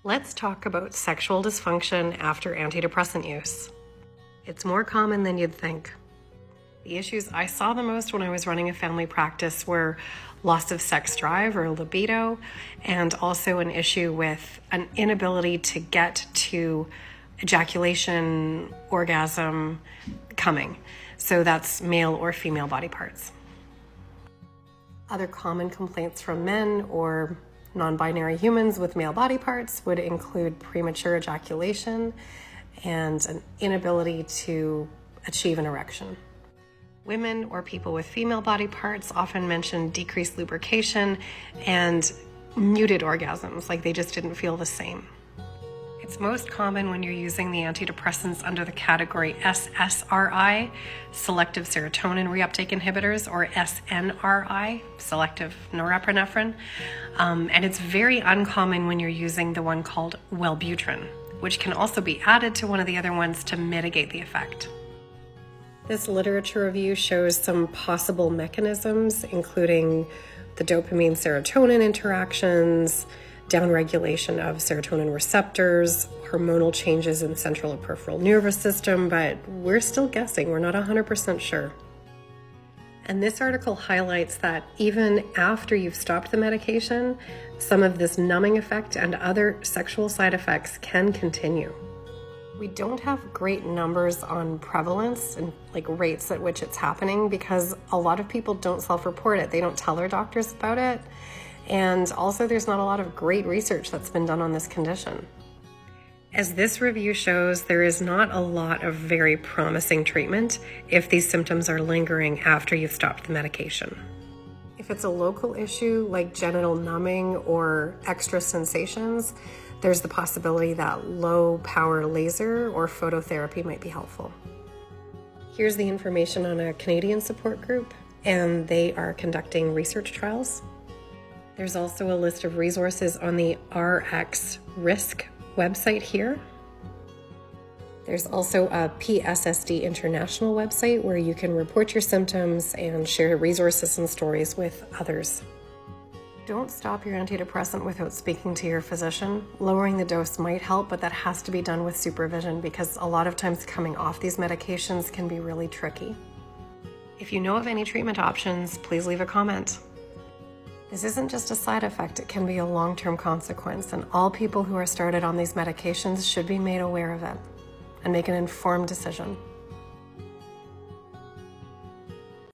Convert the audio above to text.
Let's talk about sexual dysfunction after antidepressant use. It's more common than you'd think. The issues I saw the most when I was running a family practice were loss of sex drive or libido, and also an issue with an inability to get to ejaculation, orgasm, coming. So that's male or female body parts. Other common complaints from men or non-binary humans with male body parts would include premature ejaculation and an inability to achieve an erection. Women or people with female body parts often mention decreased lubrication and muted orgasms, like they just didn't feel the same. It's most common when you're using the antidepressants under the category SSRI, selective serotonin reuptake inhibitors, or SNRI, selective norepinephrine. And it's very uncommon when you're using the one called Wellbutrin, which can also be added to one of the other ones to mitigate the effect. This literature review shows some possible mechanisms, including the dopamine-serotonin interactions, downregulation of serotonin receptors, hormonal changes in central or peripheral nervous system, but we're still guessing. We're not 100% sure. And this article highlights that even after you've stopped the medication, some of this numbing effect and other sexual side effects can continue. We don't have great numbers on prevalence and rates at which it's happening because a lot of people don't self-report it. They don't tell their doctors about it. And also there's not a lot of great research that's been done on this condition. As this review shows, there is not a lot of very promising treatment if these symptoms are lingering after you've stopped the medication. If it's a local issue like genital numbing or extra sensations, there's the possibility that low power laser or phototherapy might be helpful. Here's the information on a Canadian support group, and they are conducting research trials. There's also a list of resources on the RX Risk website here. There's also a PSSD International website where you can report your symptoms and share resources and stories with others. Don't stop your antidepressant without speaking to your physician. Lowering the dose might help, but that has to be done with supervision because a lot of times coming off these medications can be really tricky. If you know of any treatment options, please leave a comment. This isn't just a side effect, it can be a long-term consequence, and all people who are started on these medications should be made aware of it and make an informed decision.